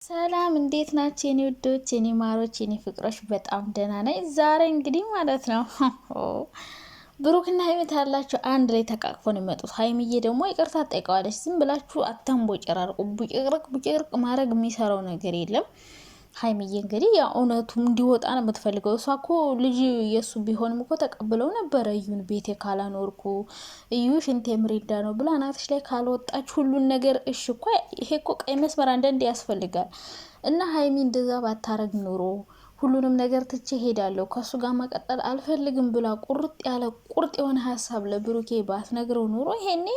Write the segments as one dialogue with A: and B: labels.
A: ሰላም እንዴት ናችሁ የኔ ውዶች የኔ ማሮች የኔ ፍቅሮች? በጣም ደህና ነኝ። ዛሬ እንግዲህ ማለት ነው ብሩክና ሀይሚ ታላችሁ አንድ ላይ ተቃቅፎ ነው የሚመጡት። ሀይሚዬ ደግሞ ይቅርታ ጠይቀዋለች። ዝም ብላችሁ አታንቦጨራርቁ። ቡጭቅርቅ ማድረግ የሚሰራው ነገር የለም። ሀይሚዬ እንግዲህ ያው እውነቱ እንዲወጣ ነው የምትፈልገው። እሷ እኮ ልጅ የእሱ ቢሆንም እኮ ተቀብለው ነበረ። እዩን ቤቴ ካላኖርኩ እዩ ሽንቴ ምሬዳ ነው ብላ እናትሽ ላይ ካልወጣች ሁሉን ነገር እሺ እኮ ይሄ እኮ ቀይ መስመር አንዳንዴ ያስፈልጋል። እና ሀይሚ እንደዛ ባታረግ ኑሮ ሁሉንም ነገር ትቼ ሄዳለሁ ከሱ ጋር መቀጠል አልፈልግም ብላ ቁርጥ የሆነ ሀሳብ ለብሩኬ ባትነግረው ኑሮ ይሄኔ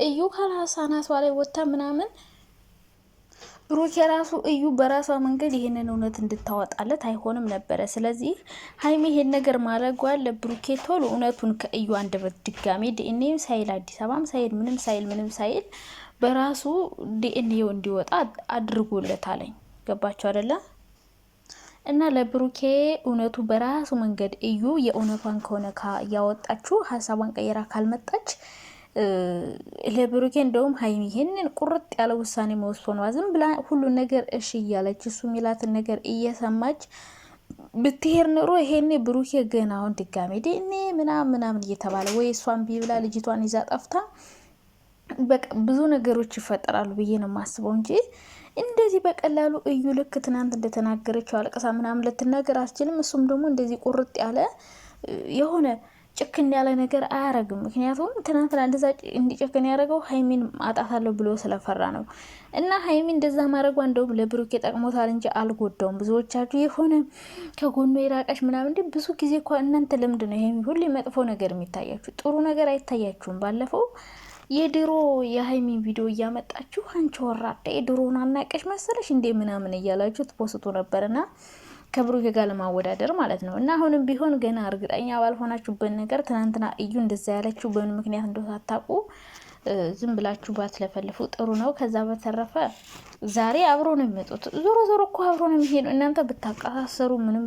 A: እዩ ካላሳናቷ ላይ ወጣ ምናምን ብሩኬ ራሱ እዩ በራሷ መንገድ ይሄንን እውነት እንድታወጣለት አይሆንም ነበረ። ስለዚህ ሀይሚ ይሄን ነገር ማድረጓ ለብሩኬ ቶሎ እውነቱን ከእዩ አንደበት ድጋሜ ዲኤንኤም ሳይል አዲስ አበባም ሳይል ምንም ሳይል በራሱ ዲኤንኤው እንዲወጣ አድርጎለታለኝ። ገባቸው አይደለ? እና ለብሩኬ እውነቱ በራሱ መንገድ እዩ የእውነቷን ከሆነ ያወጣችሁ ሀሳቧን ቀይራ ካልመጣች ለብሩኬ እንደውም ሀይሚ ይሄንን ቁርጥ ያለ ውሳኔ መወሰኗ ዝም ብላ ሁሉን ነገር እሺ እያለች እሱ ሚላትን ነገር እየሰማች ብትሄር ኑሮ ይሄኔ ብሩኬ ገና አሁን ድጋሜ ዲኔ ምናምን እየተባለ ወይ እሷን ቢብላ ልጅቷን ይዛ ጠፍታ በቃ ብዙ ነገሮች ይፈጠራሉ ብዬ ነው የማስበው እንጂ እንደዚህ በቀላሉ እዩ ልክ ትናንት እንደተናገረችው አልቀሳ ምናምን ልትናገር አስችልም። እሱም ደግሞ እንደዚህ ቁርጥ ያለ የሆነ ጭክን ያለ ነገር አያረግም። ምክንያቱም ትናንትና እንደዛ እንዲጨክን ያደረገው ሀይሚን አጣታለሁ ብሎ ስለፈራ ነው። እና ሀይሚ እንደዛ ማድረጓ እንደውም ለብሩክ ጠቅሞታል እንጂ አልጎዳውም። ብዙዎቻችሁ የሆነ ከጎኑ የራቀች ምናምን እንዴ ብዙ ጊዜ እኮ እናንተ ለምንድን ነው ይሄ ሁሌ መጥፎ ነገር የሚታያችሁ? ጥሩ ነገር አይታያችሁም? ባለፈው የድሮ የሀይሚ ቪዲዮ እያመጣችሁ አንቺ ወራዳ የድሮውን አናቀሽ መሰለሽ እንዴ ምናምን እያላችሁ ትፖስቱ ነበርና ከብሩክ ጋር ለማወዳደር ማለት ነው። እና አሁንም ቢሆን ገና እርግጠኛ ባልሆናችሁበት ነገር ትናንትና እዩ እንደዛ ያለችው በምን ምክንያት እንደታጣቁ ዝም ብላችሁ ባትለፈልፉ ጥሩ ነው። ከዛ በተረፈ ዛሬ አብሮ ነው የሚመጡት። ዞሮ እኮ አብሮ ነው የሚሄዱ። እናንተ ብታቀሳሰሩ ምንም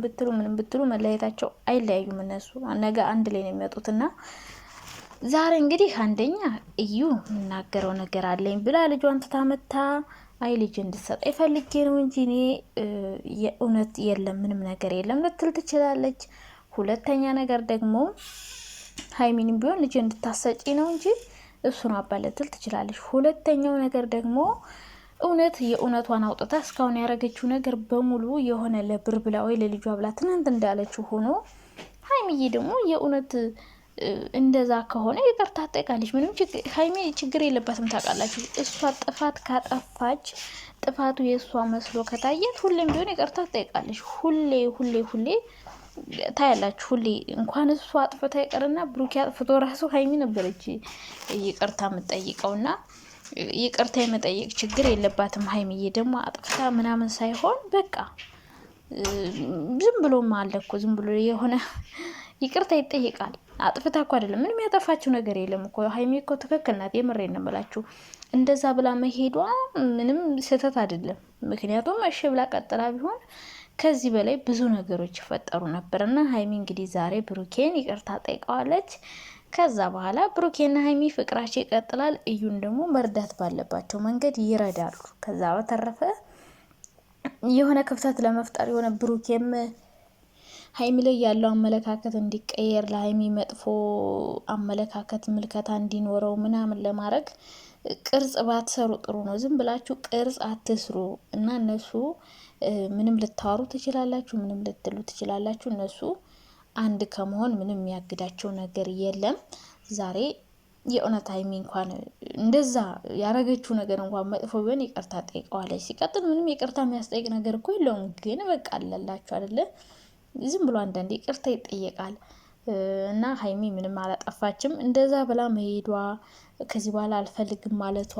A: ብትሉ መለያየታቸው አይለያዩም። እነሱ ነገ አንድ ላይ ነው የሚመጡትና ዛሬ እንግዲህ አንደኛ እዩ የምናገረው ነገር አለኝ ብላ ልጇን ትታመታ አይ ልጅ እንድትሰጥ ፈልጌ ነው እንጂ እኔ የእውነት የለም ምንም ነገር የለም ልትል ትችላለች። ሁለተኛ ነገር ደግሞ ሀይሚንም ቢሆን ልጅ እንድታሰጪ ነው እንጂ እሱን አባለትል ትችላለች። ሁለተኛው ነገር ደግሞ እውነት የእውነቷን አውጥታ እስካሁን ያረገችው ነገር በሙሉ የሆነ ለብር ብላ ወይ ለልጇ ብላ ትናንት እንዳለችው ሆኖ ሀይሚዬ ደግሞ የእውነት እንደዛ ከሆነ ይቅርታ ጠይቃለች። ምንም ሀይሚ ችግር የለባትም ታውቃላችሁ። እሷ ጥፋት ካጠፋች ጥፋቱ የእሷ መስሎ ከታየት ሁሌም ቢሆን ይቅርታ ጠይቃለች። ሁሌ ታያላችሁ። ሁሌ እንኳን እሷ አጥፍታ ይቅርና ብሩክ አጥፍቶ ራሱ ሀይሚ ነበረች ይቅርታ የምጠይቀውና ይቅርታ የመጠየቅ ችግር የለባትም። ሀይሚዬ ደግሞ አጥፍታ ምናምን ሳይሆን በቃ ዝም ብሎ ማለኩ ዝም ብሎ የሆነ ይቅርታ ይጠይቃል። አጥፍታ እኮ አይደለም ምንም ያጠፋችው ነገር የለም እኮ ሀይሚ እኮ ትክክል ናት። የምሬን ነው የምላችሁ። እንደዛ ብላ መሄዷ ምንም ስህተት አይደለም። ምክንያቱም እሺ ብላ ቀጥላ ቢሆን ከዚህ በላይ ብዙ ነገሮች ይፈጠሩ ነበርና ሀይሚ እንግዲህ ዛሬ ብሩኬን ይቅርታ ጠይቀዋለች። ከዛ በኋላ ብሩኬና ሀይሚ ፍቅራቸው ይቀጥላል። እዩን ደግሞ መርዳት ባለባቸው መንገድ ይረዳሉ። ከዛ በተረፈ የሆነ ክፍተት ለመፍጠር የሆነ ብሩኬም ሀይሚ ላይ ያለው አመለካከት እንዲቀየር ለሀይሚ መጥፎ አመለካከት ምልከታ እንዲኖረው ምናምን ለማድረግ ቅርጽ ባትሰሩ ጥሩ ነው። ዝም ብላችሁ ቅርጽ አትስሩ እና እነሱ ምንም ልታወሩ ትችላላችሁ፣ ምንም ልትሉ ትችላላችሁ። እነሱ አንድ ከመሆን ምንም የሚያግዳቸው ነገር የለም። ዛሬ የእውነት ሀይሚ እንኳን እንደዛ ያረገችው ነገር እንኳን መጥፎ ቢሆን ይቅርታ ጠይቀዋለች። ሲቀጥል ምንም ይቅርታ የሚያስጠይቅ ነገር እኮ የለውም። ግን በቃ አለላችሁ አይደለ? ዝም ብሎ አንዳንዴ ይቅርታ ይጠየቃል። እና ሀይሚ ምንም አላጠፋችም። እንደዛ ብላ መሄዷ ከዚህ በኋላ አልፈልግም ማለቷ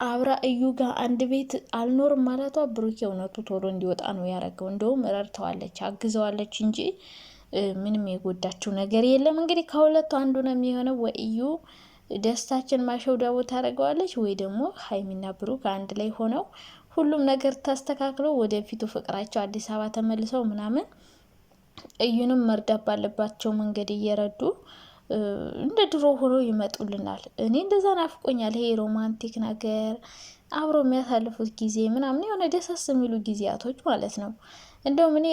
A: አብራ እዩ ጋር አንድ ቤት አልኖርም ማለቷ ብሩኬ እውነቱ ቶሎ እንዲወጣ ነው ያደረገው። እንደውም ረድተዋለች፣ አግዘዋለች እንጂ ምንም የጎዳችው ነገር የለም። እንግዲህ ከሁለቱ አንዱ ነው የሚሆነው። ወይ እዩ ደስታችን ማሸውዳቦ ታደርገዋለች፣ ወይ ደግሞ ሀይሚና ብሩክ አንድ ላይ ሆነው ሁሉም ነገር ተስተካክለው ወደፊቱ ፍቅራቸው አዲስ አበባ ተመልሰው ምናምን እዩንም መርዳት ባለባቸው መንገድ እየረዱ እንደ ድሮ ሆኖ ይመጡልናል። እኔ እንደዛ ናፍቆኛል። ይሄ ሮማንቲክ ነገር አብረው የሚያሳልፉት ጊዜ ምናምን የሆነ ደሳስ የሚሉ ጊዜያቶች ማለት ነው። እንደውም እኔ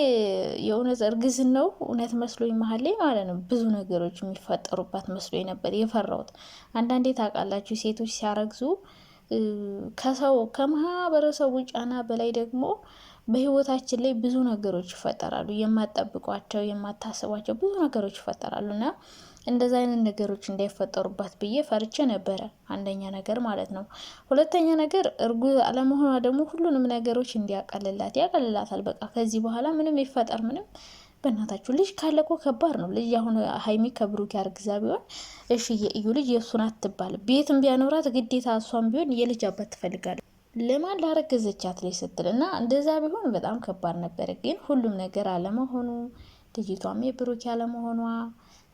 A: የእውነት እርግዝናው እውነት መስሎኝ መሀል ላይ ማለት ነው ብዙ ነገሮች የሚፈጠሩባት መስሎኝ ነበር የፈራሁት። አንዳንዴ ታውቃላችሁ ሴቶች ሲያረግዙ ከሰው ከማህበረሰቡ ጫና በላይ ደግሞ በህይወታችን ላይ ብዙ ነገሮች ይፈጠራሉ። የማትጠብቋቸው የማታስቧቸው ብዙ ነገሮች ይፈጠራሉ እና እንደዛ አይነት ነገሮች እንዳይፈጠሩባት ብዬ ፈርቼ ነበረ። አንደኛ ነገር ማለት ነው። ሁለተኛ ነገር እርጉዝ አለመሆኗ ደግሞ ሁሉንም ነገሮች እንዲያቀልላት ያቀልላታል። በቃ ከዚህ በኋላ ምንም ይፈጠር ምንም በእናታችሁ ልጅ ካለ እኮ ከባድ ነው። ልጅ አሁን ሀይሚ ከብሩክ ያርግዛ ቢሆን እሺ የእዩ ልጅ የእሱን አትባል ቤትም ቢያኖራት ግዴታ እሷም ቢሆን የልጅ አባት ትፈልጋለች ለማን ላረገዘቻት ላይ ስትል እና እንደዛ ቢሆን በጣም ከባድ ነበር። ግን ሁሉም ነገር አለመሆኑ ልጅቷም የብሩክ ያለመሆኗ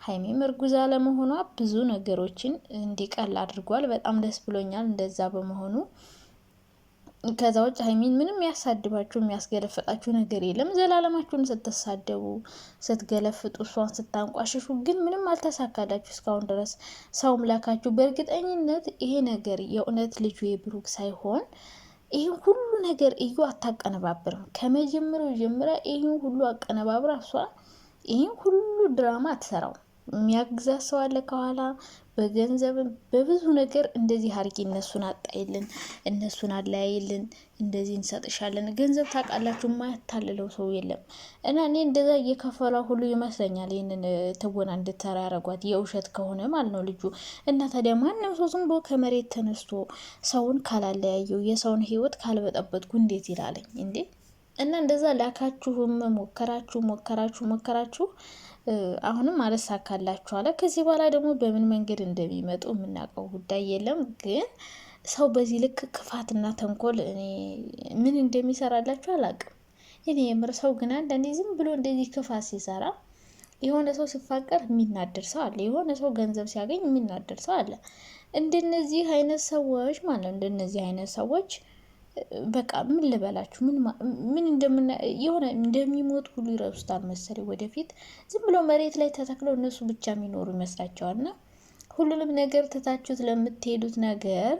A: ሀይሚም እርጉዝ አለመሆኗ ብዙ ነገሮችን እንዲቀል አድርጓል። በጣም ደስ ብሎኛል እንደዛ በመሆኑ። ከዛ ውጭ ሀይሚን ምንም ያሳድባችሁ የሚያስገለፍጣችሁ ነገር የለም። ዘላለማችሁን ስትሳደቡ ስትገለፍጡ፣ እሷን ስታንቋሽሹ ግን ምንም አልተሳካላችሁ እስካሁን ድረስ ሰውም ላካችሁ። በእርግጠኝነት ይሄ ነገር የእውነት ልጁ የብሩክ ሳይሆን ይህን ሁሉ ነገር እዩ አታቀነባብርም። ከመጀመሪያው ጀምራ ይህን ሁሉ አቀነባብራ እሷ ይህን ሁሉ ድራማ አትሰራው። የሚያግዛት ሰው አለ ከኋላ በገንዘብ በብዙ ነገር እንደዚህ አርጊ፣ እነሱን አጣይልን፣ እነሱን አለያይልን፣ እንደዚህ እንሰጥሻለን። ገንዘብ ታውቃላችሁ የማያታልለው ሰው የለም። እና እኔ እንደዛ እየከፈላ ሁሉ ይመስለኛል ይህንን ትወና እንድትሰራ ያደረጓት የውሸት ከሆነ ማለት ነው ልጁ። እና ታዲያ ማንም ሰው ዝም ብሎ ከመሬት ተነስቶ ሰውን ካላለያየው የሰውን ህይወት ካልበጠበጥኩ እንዴት ይላለኝ እንዴ? እና እንደዛ ላካችሁም ሞከራችሁ አሁንም አልሳካላችሁ አለ። ከዚህ በኋላ ደግሞ በምን መንገድ እንደሚመጡ የምናውቀው ጉዳይ የለም። ግን ሰው በዚህ ልክ ክፋትና ተንኮል እኔ ምን እንደሚሰራላችሁ አላውቅም። እኔ የምር ሰው ግን አንዳንዴ ዝም ብሎ እንደዚህ ክፋት ሲሰራ የሆነ ሰው ሲፋቀር የሚናደር ሰው አለ። የሆነ ሰው ገንዘብ ሲያገኝ የሚናደር ሰው አለ። እንደነዚህ አይነት ሰዎች ማለት ነው እንደነዚህ አይነት ሰዎች በቃ ምን ልበላችሁ ምን የሆነ እንደሚሞት ሁሉ ይረሱታል መሰለኝ። ወደፊት ዝም ብሎ መሬት ላይ ተተክለው እነሱ ብቻ የሚኖሩ ይመስላቸዋል። እና ሁሉንም ነገር ትታችሁት ለምትሄዱት ነገር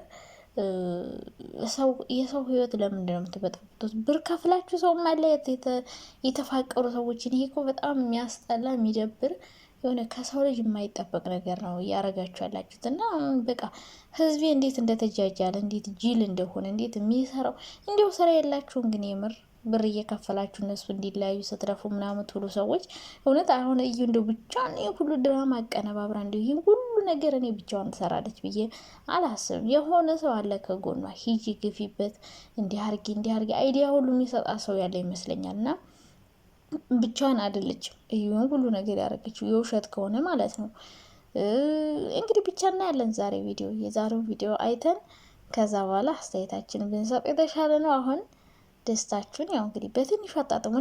A: የሰው ህይወት ለምንድን ነው የምትበጠብጡት? ብር ከፍላችሁ ሰው ማለየት የተፋቀሩ ሰዎችን ይሄ እኮ በጣም የሚያስጠላ የሚደብር የሆነ ከሰው ልጅ የማይጠበቅ ነገር ነው እያረጋችሁ ያላችሁት። እና በቃ ህዝቤ እንዴት እንደተጃጃለ እንዴት ጅል እንደሆነ እንዴት የሚሰራው እንዲሁ ስራ የላችሁም። ግን የምር ብር እየከፈላችሁ እነሱ እንዲለያዩ ስትለፉ ምናምን ሁሉ ሰዎች እውነት አሁን እዩ እንደው ብቻዋን ሁሉ ድራማ አቀነባብራ እንዲሁ ይህ ሁሉ ነገር እኔ ብቻዋን ትሰራለች ብዬ አላስብም። የሆነ ሰው አለ ከጎኗ ሂጂ ግፊበት፣ እንዲህ አርጊ አይዲያ ሁሉ የሚሰጣ ሰው ያለ ይመስለኛል። እና ብቻዋን አይደለችም ይሁን ሁሉ ነገር ያደረገችው የውሸት ከሆነ ማለት ነው። እንግዲህ ብቻ እናያለን ዛሬ የዛሬው ቪዲዮ አይተን ከዛ በኋላ አስተያየታችን ብንሰጥ የተሻለ ነው። አሁን ደስታችሁን ያው እንግዲህ በትንሹ አጣጥሙ፣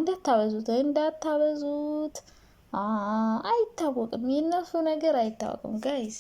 A: እንዳታበዙት። አይታወቅም፣ የእነሱ ነገር አይታወቅም ጋይዝ።